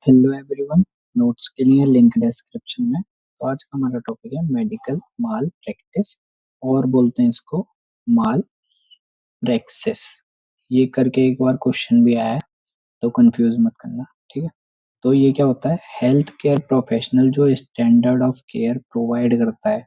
Hello everyone. Notes के लिए link description में। तो आज का हमारा टॉपिक है मेडिकल माल प्रैक्टिस, और बोलते हैं इसको माल प्रैक्टिस। ये करके एक बार क्वेश्चन भी आया है, तो कंफ्यूज मत करना, ठीक है। तो ये क्या होता है, हेल्थ केयर प्रोफेशनल जो स्टैंडर्ड ऑफ केयर प्रोवाइड करता है,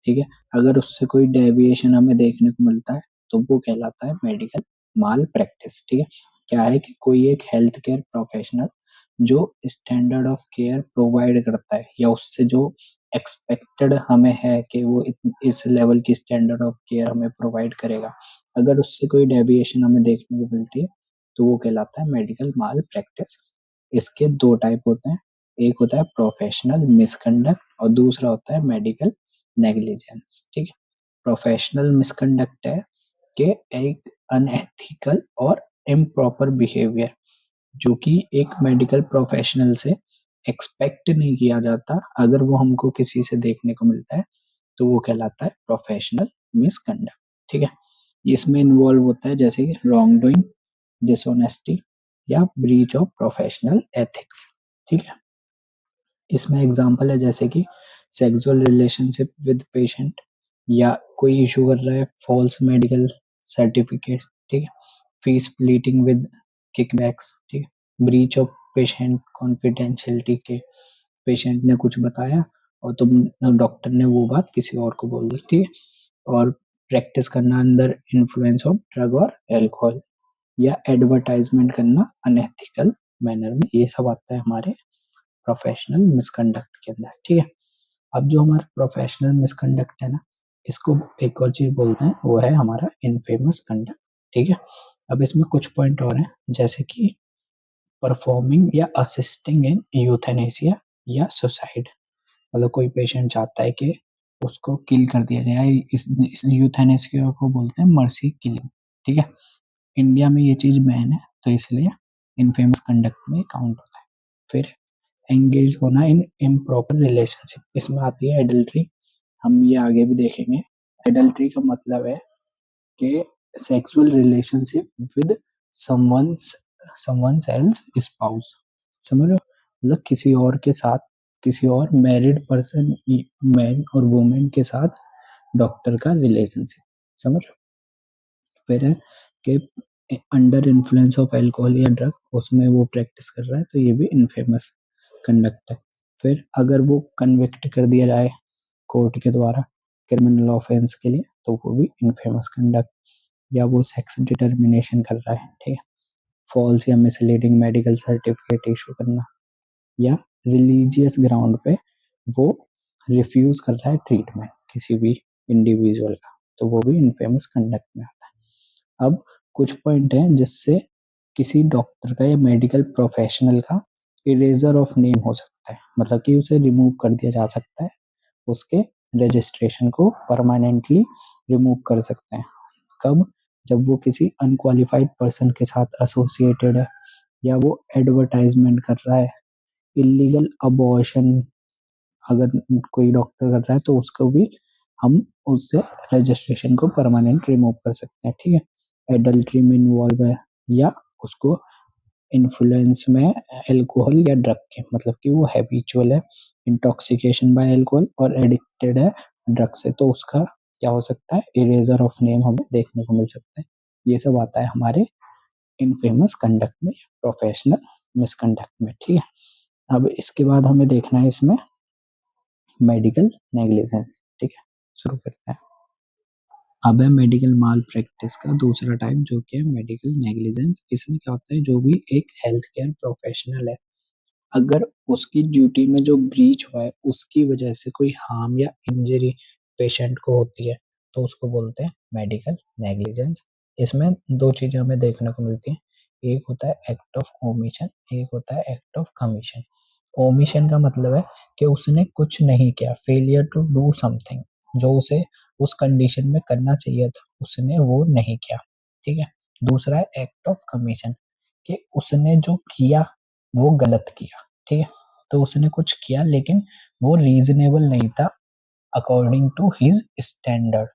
ठीक है, अगर उससे कोई डेविएशन हमें देखने को मिलता है तो वो कहलाता है मेडिकल माल प्रैक्टिस, ठीक है। क्या है कि कोई एक हेल्थ केयर प्रोफेशनल जो स्टैंडर्ड ऑफ केयर प्रोवाइड करता है या उससे जो एक्सपेक्टेड हमें है कि वो इस लेवल की स्टैंडर्ड ऑफ केयर हमें प्रोवाइड करेगा, अगर उससे कोई डेविएशन हमें देखने को मिलती है तो वो कहलाता है मेडिकल माल प्रैक्टिस। इसके दो टाइप होते हैं, एक होता है प्रोफेशनल मिसकंडक्ट और दूसरा होता है मेडिकल नेग्लिजेंस, ठीक है। प्रोफेशनल मिसकंडक्ट है कि एक अनएथिकल और इम्प्रॉपर बिहेवियर जो कि एक मेडिकल प्रोफेशनल से एक्सपेक्ट नहीं किया जाता, अगर वो हमको किसी से देखने को मिलता है तो वो कहलाता है प्रोफेशनल मिसकंडक्ट, ठीक है। इसमें इन्वॉल्व होता है जैसे कि रॉन्ग डूइंग, डिसऑनेस्टी या ब्रीच ऑफ प्रोफेशनल एथिक्स, ठीक है। इसमें एग्जांपल है जैसे कि सेक्सुअल रिलेशनशिप विद पेशेंट, या कोई इशू कर रहा है फॉल्स मेडिकल सर्टिफिकेट, ठीक है, फीस प्लीटिंग विद किकबैक्स, ठीक है, ब्रीच ऑफ पेशेंट कॉन्फिडेंशियलिटी के पेशेंट ने कुछ बताया और तुम डॉक्टर ने वो बात किसी और को बोल दी, ठीक है। और प्रैक्टिस करना अंडर इन्फ्लुएंस ऑफ ड्रग और एल्कोहल, या एडवर्टाइजमेंट करना अनएथिकल मैनर में, ये सब आता है हमारे प्रोफेशनल मिसकंडक्ट के अंदर, ठीक है। अब जो हमारा प्रोफेशनल मिसकंडक्ट है ना, इसको एक और चीज बोलते हैं, वो है हमारा इनफेमस कंडक्ट, ठीक है। अब इसमें कुछ पॉइंट और हैं जैसे कि परफॉर्मिंग या असिस्टिंग इन यूथेनेसिया या सुसाइड, मतलब कोई पेशेंट चाहता है कि उसको किल कर दिया जाए, इस यूथेनेसिया को बोलते हैं मर्सी किलिंग, ठीक है। इंडिया में ये चीज बैन है तो इसलिए इनफेमस कंडक्ट में काउंट होता है। फिर एंगेज होना इन इम्प्रॉपर रिलेशनशिप, इसमें आती है एडल्ट्री, हम ये आगे भी देखेंगे। एडल्ट्री का मतलब है कि sexual relationship with someone's someone's else spouse, समझ लो, मतलब किसी और के साथ, किसी और मैरिड पर्सन, मैन और वुमेन के साथ डॉक्टर का रिलेशनशिप, समझ लो। फिर है कि अंडर इन्फ्लुएंस ऑफ अल्कोहल या ड्रग, उसमें वो प्रैक्टिस कर रहा है तो ये भी इनफेमस कंडक्ट है। फिर अगर वो कन्विक्ट कर दिया जाए कोर्ट के द्वारा क्रिमिनल ऑफेंस के लिए तो वो भी इनफेमस कंडक्ट, या वो सेक्स डिटर्मिनेशन कर रहा है, ठीक है, फॉल्स या मिसलीडिंग मेडिकल सर्टिफिकेट इशू करना, या रिलीजियस ग्राउंड पे वो रिफ्यूज कर रहा है ट्रीटमेंट किसी भी इंडिविजुअल का, तो वो भी इनफेमस कंडक्ट में आता है। अब कुछ पॉइंट हैं जिससे किसी डॉक्टर का या मेडिकल प्रोफेशनल का इरेजर ऑफ नेम हो सकता है, मतलब कि उसे रिमूव कर दिया जा सकता है, उसके रजिस्ट्रेशन को परमानेंटली रिमूव कर सकते हैं। कब? जब वो किसी अनक्वालिफाइड पर्सन के साथ एसोसिएटेड है, या वो एडवर्टाइजमेंट कर रहा है, इलीगल अबॉर्शन अगर कोई डॉक्टर कर रहा है तो उसको भी हम उससे रजिस्ट्रेशन को परमानेंट रिमूव कर सकते हैं, ठीक है। एडल्ट्री में इन्वॉल्व है, या उसको इन्फ्लुएंस में अल्कोहल या ड्रग के, मतलब कि वो हैबिचुअल है इंटॉक्सिकेशन बाय अल्कोहल और एडिक्टेड है ड्रग से, तो उसका क्या हो सकता है, इरेजर ऑफ नेम हमें देखने को मिल सकता है। ये सब आता है हमारे इनफेमस कंडक्ट में, प्रोफेशनल मिसकंडक्ट में, ठीक है। अब इसके बाद हमें देखना है इसमें मेडिकल नेग्लिजेंस, ठीक है। शुरू करते हैं। अब है मेडिकल माल प्रैक्टिस का दूसरा टाइप जो कि है मेडिकल नेग्लिजेंस। इसमें क्या होता है, जो भी एक हेल्थ केयर प्रोफेशनल है, अगर उसकी ड्यूटी में जो ब्रीच हुआ है उसकी वजह से कोई हार्म या इंजरी पेशेंट को होती है तो उसको बोलते हैं मेडिकल नेग्लिजेंस। इसमें दो चीजें हमें देखने को मिलती हैं, एक होता है एक्ट ऑफ ओमिशन, एक होता है एक्ट ऑफ कमीशन। ओमिशन का मतलब है कि उसने कुछ नहीं किया, फेलियर टू डू समथिंग, जो उसे उस कंडीशन में करना चाहिए था उसने वो नहीं किया, ठीक है। दूसरा है एक्ट ऑफ कमीशन, कि उसने जो किया वो गलत किया, ठीक है। तो उसने कुछ किया लेकिन वो रीजनेबल नहीं था अकॉर्डिंग टू हिज स्टैंडर्ड,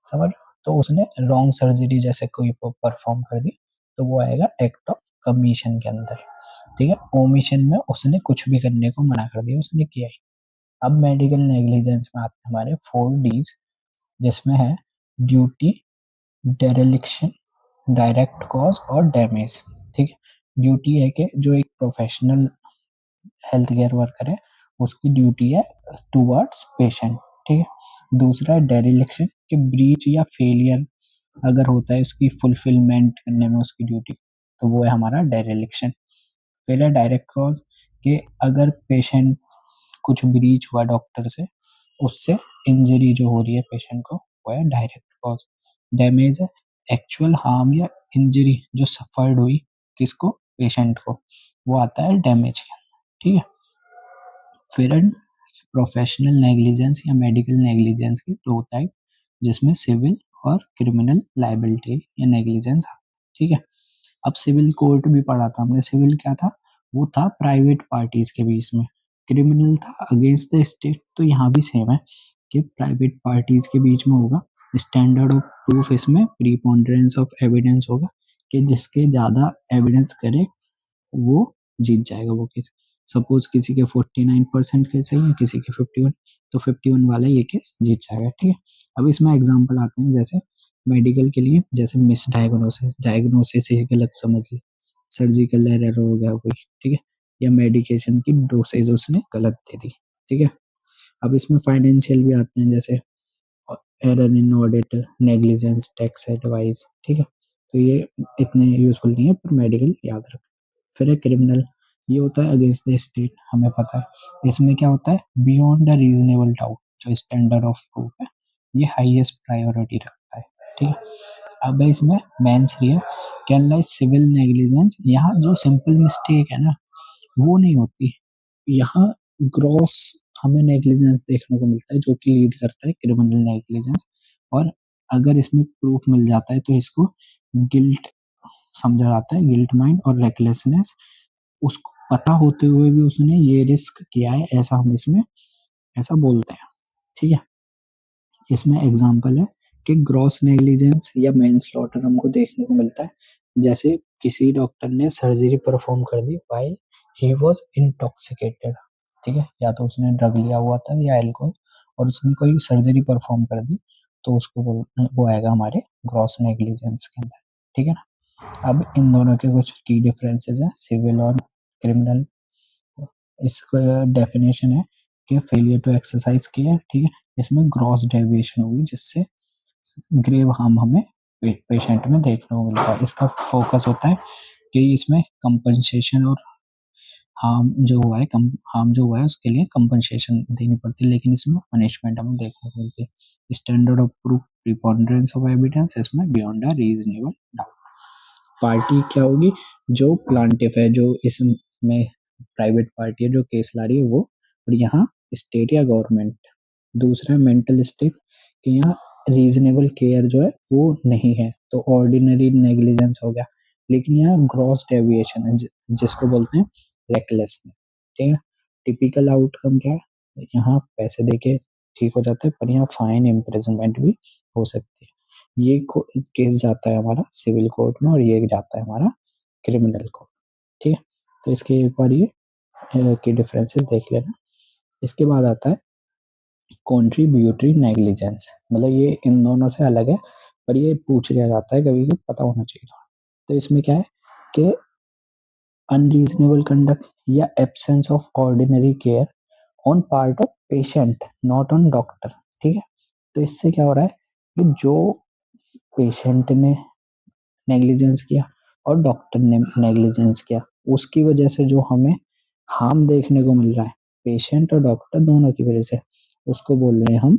समझ। तो उसने रॉन्ग सर्जरी जैसे कोई परफॉर्म कर दी तो वो आएगा एक्ट ऑफ कमीशन के अंदर, ठीक है, ओमिशन में उसने कुछ भी करने को मना कर दिया, उसने किया ही। अब मेडिकल नेग्लिजेंस में आते हैं हमारे 4 Ds, जिसमें है ड्यूटी, डेरेलिक्शन, डायरेक्ट कॉज और डैमेज। ठीक है, ड्यूटी है कि जो एक प्रोफेशनल हेल्थ केयर वर्कर है उसकी ड्यूटी है टूवर्ड्स पेशेंट। ठीक है, दूसरा है डेरिलेक्शन कि ब्रीच या फेलियर अगर होता है उसकी फुलफिलमेंट करने में उसकी ड्यूटी, तो वो है हमारा डेरिलेक्शन। फिर है डायरेक्ट कॉज कि अगर पेशेंट कुछ ब्रीच हुआ डॉक्टर से, उससे इंजरी जो हो रही है पेशेंट को, वो है डायरेक्ट कॉज। डैमेज है एक्चुअल हार्म या इंजरी जो सफर्ड हुई किसको, पेशेंट को, वो आता है डैमेज के अंदर। ठीक है, फिर प्रोफेशनल नेग्लिजेंस या मेडिकल नेग्लिजेंस के 2 टाइप, जिसमें सिविल और क्रिमिनल लाइबिलिटी या नेग्लिजेंस। ठीक है, अब सिविल कोर्ट भी पढ़ा था हमने। सिविल क्या था, वो था प्राइवेट पार्टीज के बीच में। क्रिमिनल था अगेंस्ट द स्टेट, तो यहाँ भी सेम है कि प्राइवेट पार्टीज के बीच में होगा। स्टैंडर्ड ऑफ प्रूफ इसमें प्रीपोंडेरेंस ऑफ एविडेंस होगा कि जिसके ज्यादा एविडेंस करे वो जीत जाएगा वो केस। सपोज किसी के 49% केस है या किसी के 51, तो 51 वाला ये केस जीत जाएगा। ठीक है, अब इसमें एग्जांपल आते हैं, जैसे मेडिकल के लिए जैसे मिस डायग्नोसिस, डायग्नोसिस ही गलत समझ ली, सर्जिकल एरर हो गया कोई, ठीक है, या मेडिकेशन की डोसेज उसने गलत दे दी। ठीक है, अब इसमें फाइनेंशियल भी आते हैं, जैसे error in audit, negligence, tax advice. ठीक है, तो ये इतने यूजफुल नहीं है पर मेडिकल याद रख। फिर है क्रिमिनल, ये होता है अगेंस्ट द स्टेट, हमें पता है। इसमें क्या होता है, बियॉन्ड द रीजनेबल डाउट, जो स्टैंडर्ड ऑफ प्रूफ है ये हाईएस्ट प्रायोरिटी रखता है। ठीक है, अब है इसमें मेन 3 है कि अनलाइक सिविल नेग्लिजेंस, यहाँ जो सिंपल मिस्टेक है ना वो नहीं होती, यहाँ ग्रॉस हमें नेग्लिजेंस देखने को मिलता है जो कि लीड करता है क्रिमिनल नेग्लिजेंस। और अगर इसमें प्रूफ मिल जाता है तो इसको गिल्ट समझा जाता है, गिल्ट माइंड और रेकलेसनेस, उसको पता होते हुए भी उसने ये रिस्क किया है, ऐसा हम इसमें ऐसा बोलते हैं। ठीक है, इसमें एग्जांपल है कि ग्रॉस नेग्लिजेंस या मैनस्लॉटर हमको देखने को मिलता है, जैसे किसी डॉक्टर ने सर्जरी परफॉर्म कर दी व्हाइल ही वाज इंटॉक्सिकेटेड। ठीक है, या तो उसने ड्रग लिया हुआ था या अल्कोहल, और उसने कोई सर्जरी परफॉर्म कर दी, तो उसको वो आएगा हमारे ग्रॉस नेग्लिजेंस के अंदर। ठीक है ना, अब इन दोनों के कुछ की डिफरेंसेस हैं, सिविल और क्रिमिनल। इसका डेफिनेशन है कि फेलियर टू एक्सरसाइज केयर। ठीक है, इसमें ग्रॉस डेविएशन होगी जिससे ग्रेव हार्म हमें पेशेंट में देखने को मिलता है। इसका फोकस होता है कि इसमें कंपनसेशन और हार्म जो हुआ है उसके लिए कंपनसेशन देनी पड़ती है, लेकिन इसमें पनिशमेंट हमें देखने को मिलती है। Standard of proof preponderance of evidence, इसमें beyond a reasonable doubt. Party क्या होगी, जो प्लांटिफ है, जो इसमें प्राइवेट पार्टी है जो केस ला रही है वो, और यहाँ स्टेट या गवर्नमेंट। दूसरा मेंटल स्टेट कि यहाँ रीजनेबल केयर जो है वो नहीं है, तो ऑर्डिनरी नेग्लिजेंस हो गया। लेकिन यहाँ ग्रॉस डेविएशन है जिसको बोलते हैं रेकलेसनेस। ठीक है, टिपिकल आउटकम क्या है, यहाँ पैसे देके ठीक हो जाते हैं, पर यहाँ फाइन इम्प्रिजनमेंट भी हो सकती है। ये केस जाता है हमारा सिविल कोर्ट में और ये जाता है हमारा क्रिमिनल कोर्ट। ठीक है, तो इसके एक बार ये की डिफरेंसेस देख लेना। इसके बाद आता है कॉन्ट्रीब्यूटरी नेग्लिजेंस, मतलब ये इन दोनों से अलग है, पर ये पूछ लिया जाता है कभी, कभी पता होना चाहिए थोड़ा। तो इसमें क्या है कि अनरीजनेबल कंडक्ट या absence of ordinary care on part of patient not on doctor. ठीक है, तो इससे क्या हो रहा है कि जो पेशेंट ने नेग्लिजेंस किया और डॉक्टर ने नेग्लिजेंस किया, उसकी वजह से जो हमें हार्म देखने को मिल रहा है पेशेंट और डॉक्टर दोनों की वजह से, उसको बोल रहे हैं हम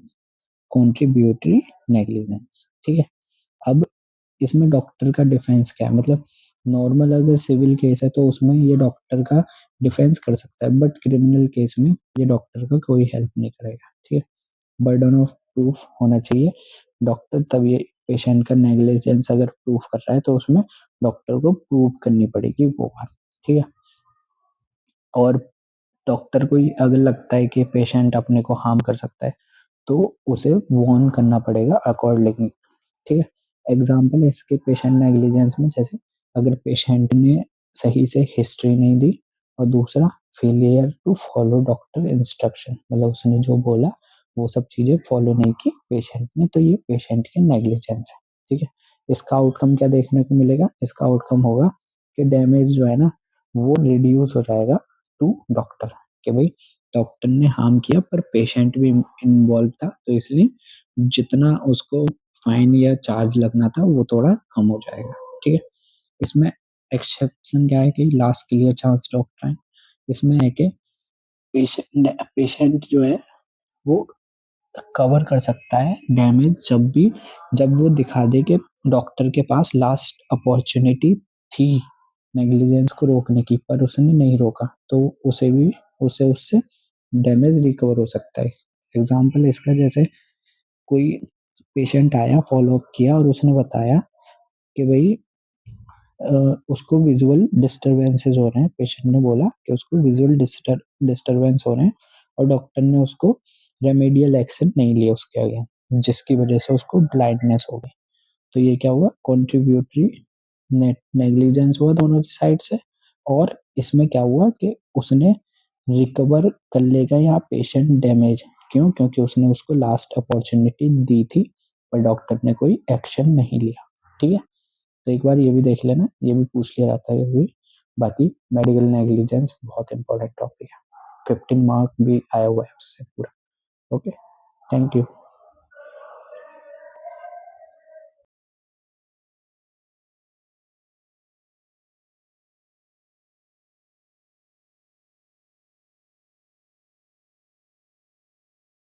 कॉन्ट्रीब्यूटरी नेग्लिजेंस। ठीक है, अब इसमें डॉक्टर का डिफेंस क्या है, मतलब नॉर्मल अगर सिविल केस है तो उसमें ये डॉक्टर का डिफेंस कर सकता है, बट क्रिमिनल केस में ये डॉक्टर का कोई हेल्प नहीं करेगा। ठीक है, बर्डन ऑफ प्रूफ होना चाहिए डॉक्टर, तब ये पेशेंट का नेग्लिजेंस अगर प्रूफ कर रहा है तो उसमें डॉक्टर को प्रूव करनी पड़ेगी वो बात। ठीक है, और डॉक्टर को ही अगर लगता है कि पेशेंट अपने को हार्म कर सकता है तो उसे वार्न करना पड़ेगा अकॉर्डिंगली। ठीक है, एग्जाम्पल है इसके पेशेंट नेग्लिजेंस में, जैसे अगर पेशेंट ने सही से हिस्ट्री नहीं दी और दूसरा failure to follow doctor instruction, मतलब उसने जो बोला वो सब चीजें फॉलो नहीं की पेशेंट ने, तो ये पेशेंट की नेग्लिजेंस है। ठीक है, इसका आउटकम क्या देखने को मिलेगा? इसका आउटकम होगा कि डैमेज जो है ना वो रिड्यूस हो जाएगा टू डॉक्टर, कि भाई डॉक्टर ने हार्म किया पर पेशेंट भी इन्वॉल्व था, तो इसलिए जितना उसको फाइन या चार्ज लगना था वो थोड़ा कम हो जाएगा। ठीक है, इसमें एक्सेप्शन क्या है कि लास्ट क्लियर चांस डॉक्टर है। इसमें है कि पेशेंट जो है वो कवर कर सकता है डैमेज जब वो दिखा दे कि डॉक्टर के पास लास्ट अपॉर्चुनिटी थी नेग्लिजेंस को रोकने की, पर उसने नहीं रोका, तो उसे उससे डैमेज रिकवर हो सकता है। एग्जाम्पल इसका, जैसे कोई पेशेंट आया, फॉलो अप किया और उसने बताया कि भाई उसको विजुअल डिस्टरबेंसेस हो रहे हैं, पेशेंट ने बोला कि उसको विजुअल डिस्टरबेंस हो रहे हैं, और डॉक्टर ने उसको रेमेडियल एक्शन नहीं लिया उसके आगे, जिसकी वजह से उसको ब्लाइंडनेस हो गई। तो ये क्या हुआ? कॉन्ट्रीब्यूटरी नेग्लिजेंस हुआ दोनों की साइड से। और इसमें क्या हुआ कि उसने रिकवर कर लेगा यहाँ पेशेंट डैमेज, क्यों? क्योंकि उसने उसको लास्ट अपॉर्चुनिटी दी थी, पर डॉक्टर ने कोई एक्शन नहीं लिया। ठीक है, तो एक बार ये भी देख लेना, ये भी पूछ लिया जाता है कभी। बाकी मेडिकल नेग्लिजेंस बहुत इंपॉर्टेंट टॉपिक है, 15 मार्क भी आया हुआ है उससे पूरा। Okay, thank you.